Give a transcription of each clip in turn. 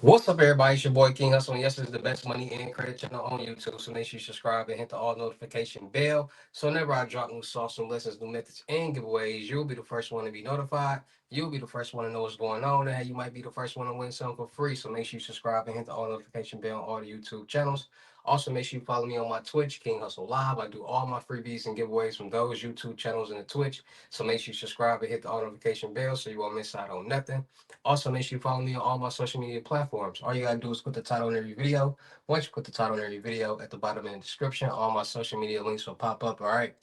What's up, everybody? It's your boy King Hustle, and yes, this is the best money and credit channel on YouTube. So make sure you subscribe and hit the all notification bell. So whenever I drop new sauce, new lessons, new methods, and giveaways, you'll be the first one to be notified. You'll be the first one to know what's going on, and hey, you might be the first one to win something for free. So make sure you subscribe and hit the all notification bell on all the YouTube channels. Also, make sure you follow me on my Twitch, King Hustle Live. I do all my freebies and giveaways from those YouTube channels and the Twitch. So make sure you subscribe and hit the all notification bell so you won't miss out on nothing. Also, make sure you follow me on all my social media platforms. All you gotta do is put the title in every video. Once you put the title in every video, at the bottom in the description, all my social media links will pop up. All right.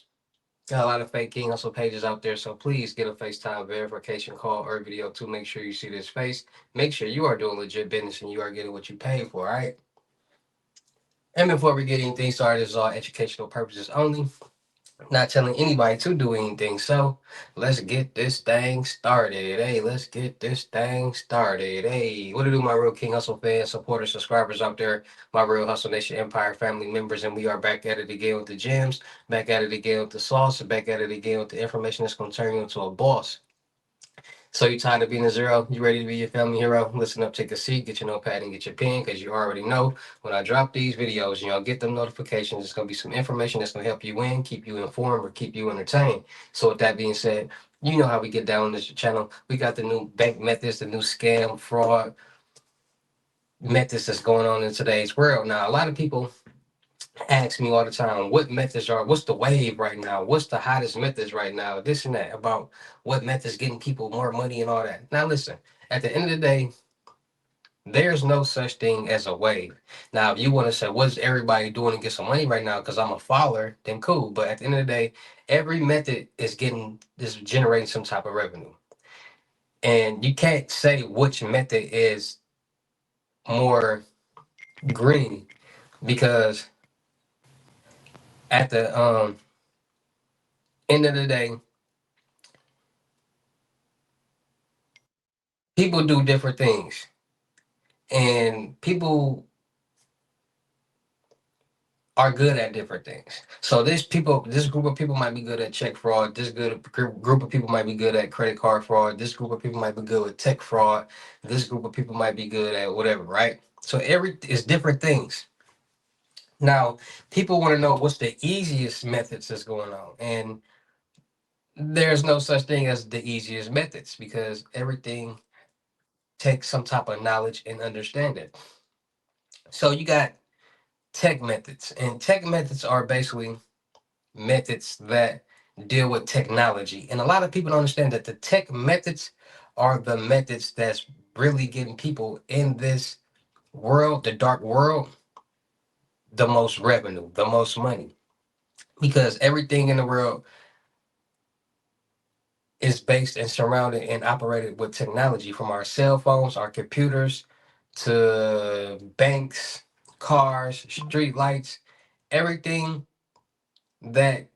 Got a lot of fake King Hustle pages out there, so please get a FaceTime verification call or video to make sure you see this face. Make sure you are doing legit business and you are getting what you paid for. All right. And before we get anything started, this is all educational purposes only. Not telling anybody to do anything. So let's get this thing started. Hey, let's get this thing started. Hey, what to do, my real King Hustle fans, supporters, subscribers out there, my real Hustle Nation Empire family members, and we are back at it again with the gems, back at it again with the sauce, and back at it again with the information that's gonna turn you into a boss. So you tired of being a zero? You ready to be your family hero? Listen up, take a seat, get your notepad and get your pen, because you already know when I drop these videos, get them notifications. It's gonna be some information that's gonna help you win, keep you informed, or keep you entertained. So with that being said, you know how we get down on this channel. We got the new bank methods, the new scam fraud methods that's going on in today's world. Now, a lot of people ask me all the time, what's the wave right now? What's the hottest methods right now? This and that, about what methods getting people more money and all that. Now, listen, at the end of the day, there's no such thing as a wave. Now, if you want to say, what's everybody doing to get some money right now? Because I'm a follower, then cool. But at the end of the day, every method is generating some type of revenue. And you can't say which method is more green because at the end of the day, people do different things. And people are good at different things. So this group of people might be good at check fraud. Group of people might be good at credit card fraud. This group of people might be good with tech fraud. This group of people might be good at whatever, right? So it's different things. Now, people want to know what's the easiest methods that's going on, and there's no such thing as the easiest methods because everything takes some type of knowledge and understanding. So you got tech methods, and tech methods are basically methods that deal with technology. And a lot of people don't understand that the tech methods are the methods that's really getting people in this world, the dark world, the most revenue, the most money. Because everything in the world is based and surrounded and operated with technology, from our cell phones, our computers, to banks, cars, street lights, everything that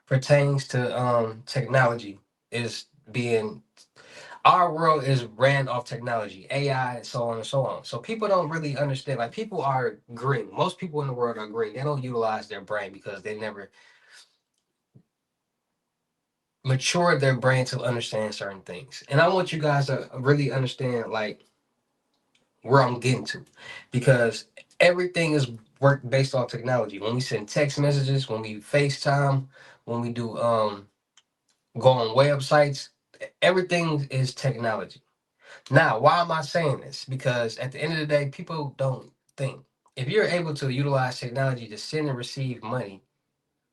pertains to technology is being our world is ran off technology, AI, so on and so on. So people don't really understand. Like, people are green. Most people in the world are green. They don't utilize their brain because they never matured their brain to understand certain things. And I want you guys to really understand, like, where I'm getting to, because everything is work based on technology. When we send text messages, when we FaceTime, when we do go on websites, everything is technology. Now, why am I saying this? Because at the end of the day, people don't think. If you're able to utilize technology to send and receive money,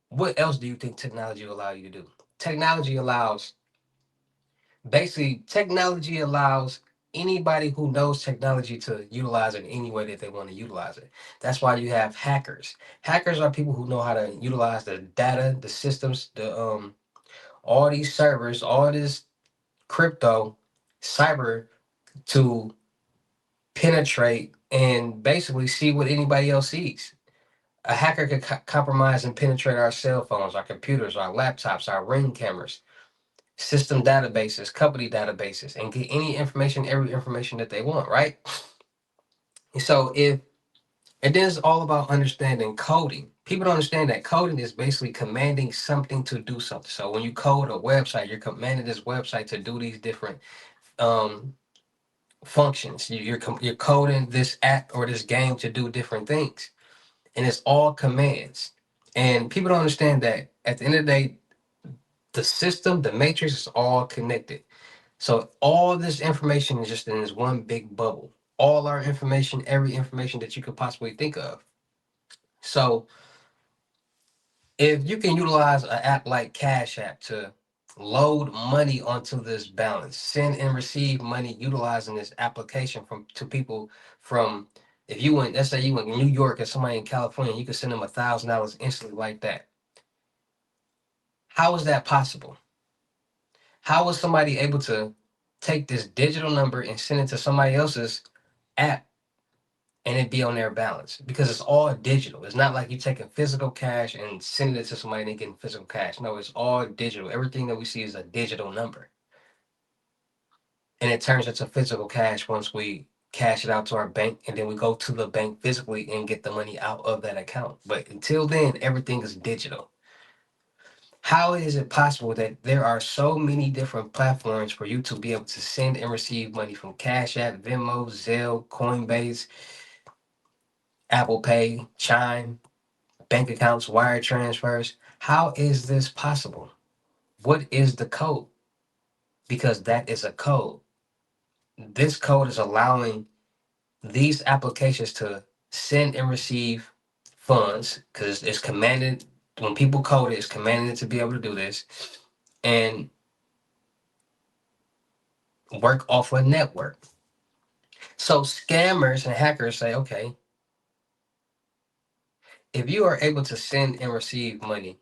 what else do you think technology will allow you to do? Technology allows, technology allows anybody who knows technology to utilize it in any way that they want to utilize it. That's why you have hackers. Hackers are people who know how to utilize the data, the systems, the all these servers, all this crypto, cyber, to penetrate and basically see what anybody else sees. A hacker could compromise and penetrate our cell phones, our computers, our laptops, our ring cameras, system databases, company databases, and get any information, every information that they want, right? So and then it's all about understanding coding. People don't understand that coding is basically commanding something to do something. So when you code a website, you're commanding this website to do these different um functions. You're coding this app or this game to do different things, and it's all commands. And people don't understand that at the end of the day, the system, the matrix is all connected. So all this information is just in this one big bubble. All our information, every information that you could possibly think of. So if you can utilize an app like Cash App to load money onto this balance, send and receive money utilizing this application from to people from, if you went, let's say you went New York and somebody in California, you could send them $1,000 instantly like that. How is that possible? How was somebody able to take this digital number and send it to somebody else's app and it be on their balance? Because it's all digital. It's not like you taking physical cash and sending it to somebody and they getting physical cash. No, it's all digital. Everything that we see is a digital number. And it turns into physical cash once we cash it out to our bank and then we go to the bank physically and get the money out of that account. But until then, everything is digital. How is it possible that there are so many different platforms for you to be able to send and receive money from Cash App, Venmo, Zelle, Coinbase, Apple Pay, Chime, bank accounts, wire transfers? How is this possible? What is the code? Because that is a code. This code is allowing these applications to send and receive funds because it's commanded. When people code it, it's commanded to be able to do this and work off a network. So scammers and hackers say, okay, if you are able to send and receive money,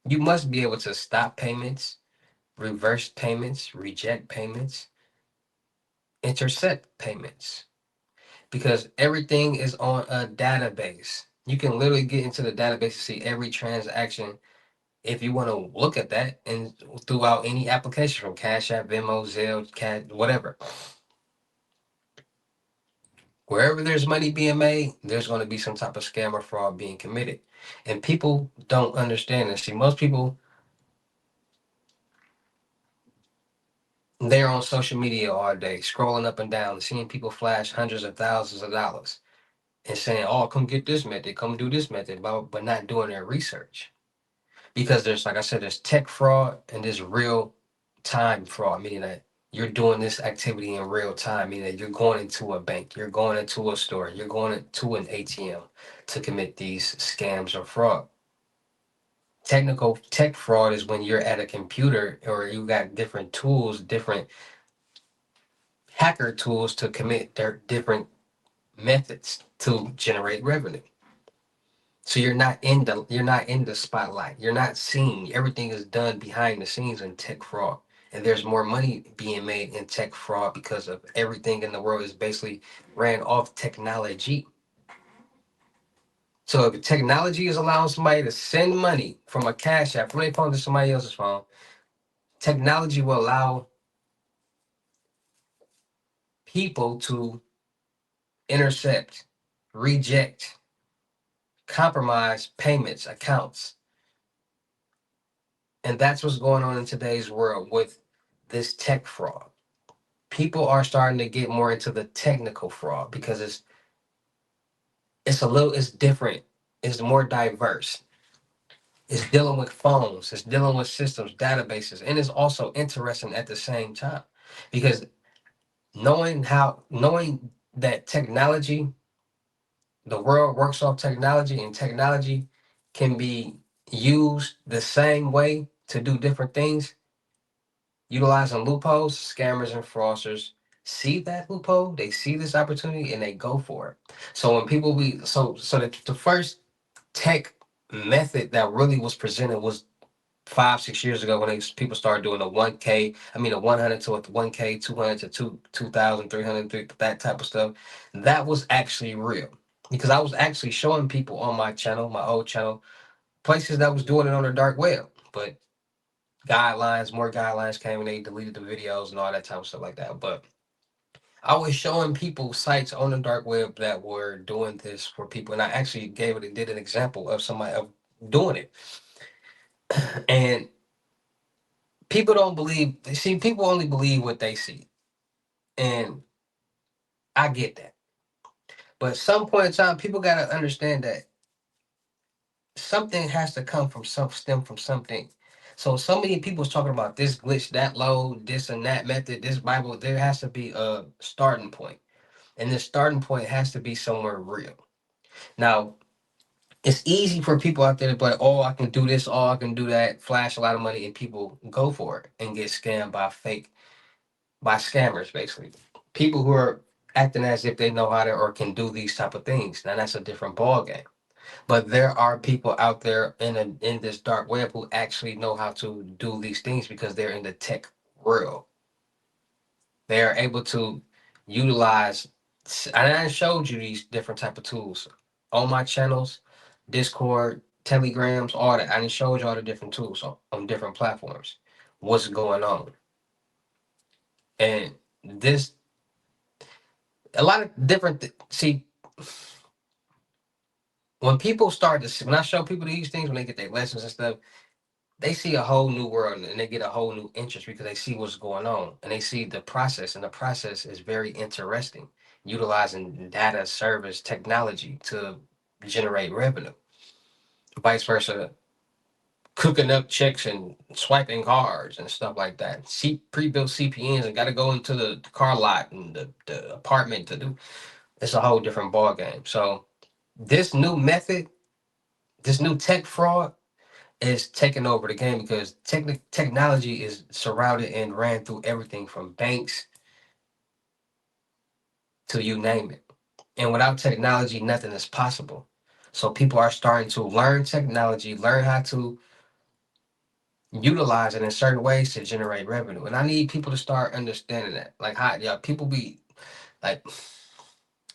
you must be able to stop payments, reverse payments, reject payments, intercept payments, because everything is on a database. You can literally get into the database to see every transaction if you want to look at that and throughout any application from Cash App, Venmo, Zelle, Cat, whatever. Wherever there's money being made, there's going to be some type of scam or fraud being committed. And people don't understand this. See, most people, they're on social media all day, scrolling up and down, seeing people flash hundreds of thousands of dollars and saying, oh, come get this method, come do this method, but not doing their research. Because there's, like I said, there's tech fraud and there's real time fraud, meaning that you're doing this activity in real time, meaning that you're going into a bank, you're going into a store, you're going into an ATM to commit these scams or fraud. Technical tech fraud is when you're at a computer or you got different tools, different hacker tools to commit their different methods to generate revenue. So you're not in the spotlight. You're not seen. Everything is done behind the scenes in tech fraud. And there's more money being made in tech fraud because of everything in the world is basically ran off technology. So if technology is allowing somebody to send money from a cash app from their phone to somebody else's phone, technology will allow people to intercept, reject, compromise payments, accounts. And that's what's going on in today's world with this tech fraud. People are starting to get more into the technical fraud because it's different, it's more diverse. It's dealing with phones, it's dealing with systems, databases, and it's also interesting at the same time because knowing that technology, the world works off technology, and technology can be used the same way to do different things, utilizing loopholes. Scammers and fraudsters see that loophole, they see this opportunity, and they go for it. So when people be so the first tech method that really was presented was 5 6 years ago when people started doing a 1K, I mean a 100 to a 1K, 200 to 2,000, 300, that type of stuff. That was actually real because I was actually showing people on my channel, my old channel, places that was doing it on the dark web. But more guidelines came and they deleted the videos and all that type of stuff like that. But I was showing people sites on the dark web that were doing this for people, and I actually did an example of somebody of doing it. And people don't believe. See, people only believe what they see. And I get that. But at some point in time, people gotta understand that something has to come from some stem from something. So many people's talking about this glitch, that load, this and that method, this Bible. There has to be a starting point, and this starting point has to be somewhere real. Now, it's easy for people out there to be like, oh, I can do this, oh, I can do that, flash a lot of money, and people go for it and get scammed by scammers, basically. People who are acting as if they know how to or can do these type of things. Now that's a different ball game. But there are people out there in this dark web who actually know how to do these things because they're in the tech world. They are able to utilize, and I showed you these different type of tools on my channels, Discord, Telegrams, all that. I done showed you all the different tools on different platforms. What's going on? And this a lot of different see when people start to see, when I show people these things when they get their lessons and stuff, they see a whole new world and they get a whole new interest because they see what's going on and they see the process, and the process is very interesting, utilizing data service technology to generate revenue, vice versa, cooking up checks and swiping cards and stuff like that. See pre-built CPNs and got to go into the car lot and the apartment to do. It's a whole different ball game. So this new method, this new tech fraud is taking over the game because technology is surrounded and ran through everything from banks to you name it. And without technology, nothing is possible. So people are starting to learn technology, learn how to utilize it in certain ways to generate revenue. And I need people to start understanding that. Like how yeah, people be like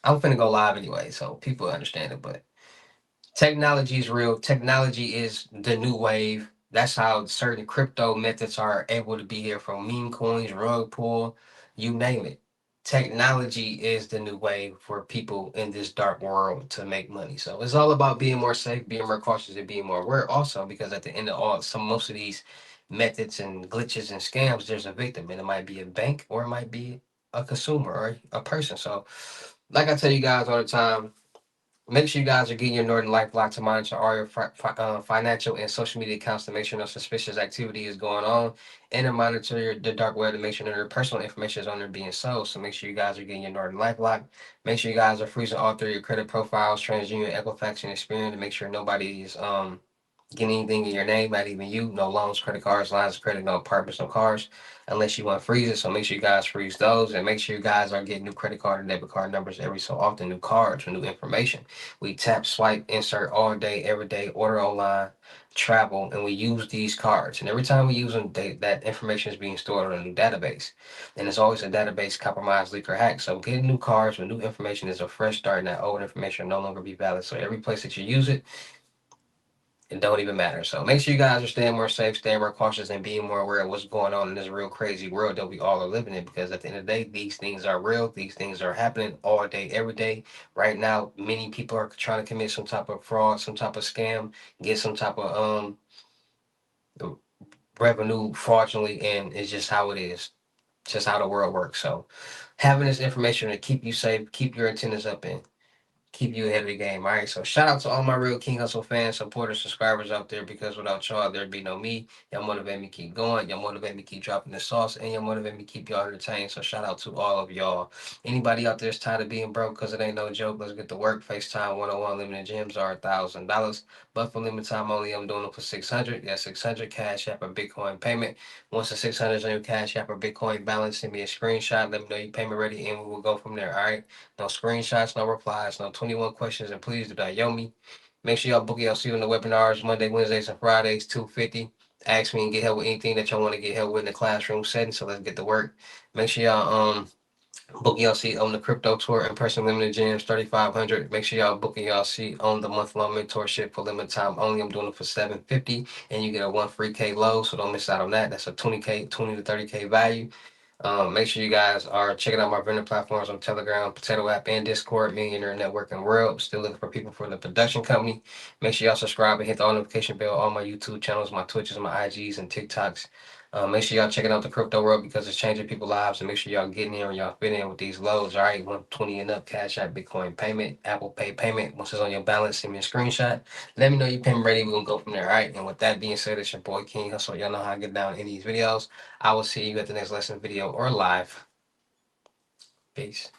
I'm finna go live anyway, so people understand it, but technology is real. Technology is the new wave. That's how certain crypto methods are able to be here, from meme coins, rug pull, you name it. Technology is the new wave for people in this dark world to make money. So it's all about being more safe, being more cautious, and being more aware. Also, because at the end of most of these methods and glitches and scams, there's a victim, and it might be a bank or it might be a consumer or a person. So, like I tell you guys all the time, make sure you guys are getting your Northern Life Block to monitor all your financial and social media accounts to make sure no suspicious activity is going on, and to monitor the dark web to make sure that your personal information is on there being sold. So make sure you guys are getting your Northern Life Block. Make sure you guys are freezing all three of your credit profiles, TransUnion, Equifax, and Experian to make sure nobody is get anything in your name, not even you. No loans, credit cards, lines of credit, no apartments, no cars, unless you want to freeze it. So make sure you guys freeze those, and make sure you guys are getting new credit card and debit card numbers every so often, new cards with new information. We tap, swipe, insert all day, every day, order online, travel, and we use these cards. And every time we use them, that information is being stored on a new database. And it's always a database compromised, leak, or hack. So getting new cards with new information is a fresh start, and that old information will no longer be valid. So every place that you use it, it don't even matter. So make sure you guys are staying more safe, staying more cautious, and being more aware of what's going on in this real crazy world that we all are living in. Because at the end of the day, these things are real. These things are happening all day, every day. Right now, many people are trying to commit some type of fraud, some type of scam, get some type of revenue fraudulently, and it's just how it is. Just how the world works. So having this information to keep you safe, keep your antennas up, and keep you ahead of the game. All right. So shout out to all my real King Hustle fans, supporters, subscribers out there, because without y'all, there'd be no me. Y'all motivate me keep going. Y'all motivate me keep dropping the sauce, and y'all motivate me keep y'all entertained. So shout out to all of y'all. Anybody out there is tired of being broke because it ain't no joke, let's get to work. FaceTime 101 limited gems are $1,000. But for limited time only, I'm doing them for 600. Yeah, 600 Cash App or Bitcoin payment. Once the 600 is on your Cash App or Bitcoin balance, send me a screenshot. Let me know your payment ready, and we will go from there. All right. No screenshots, no replies, no 21 questions, and please do not yell me. Make sure y'all book y'all see you in the webinars Monday, Wednesdays, and Fridays, 250. Ask me and get help with anything that y'all want to get help with in the classroom setting. So let's get to work. Make sure y'all book y'all seat on the crypto tour in person limited gems 3,500. Make sure y'all booking y'all seat on the month long mentorship for limited time only. I'm doing it for 750, and you get a one free K low, so don't miss out on that. That's a 20K, 20 to 30K value. Make sure you guys are checking out my vendor platforms on Telegram, Potato App, and Discord, Millionaire Networking World. Still looking for people for the production company. Make sure y'all subscribe and hit the all notification bell on my YouTube channels, my Twitches, my IGs, and TikToks. Make sure y'all checking out the crypto world because it's changing people's lives, and make sure y'all getting in or y'all fit in with these loads. All right, 120 and up, Cash App, Bitcoin payment, Apple Pay payment. Once it's on your balance, send me a screenshot. Let me know your payment ready. We're gonna go from there. All right. And with that being said, it's your boy King Hussle. Y'all know how I get down in these videos. I will see you at the next lesson video or live. Peace.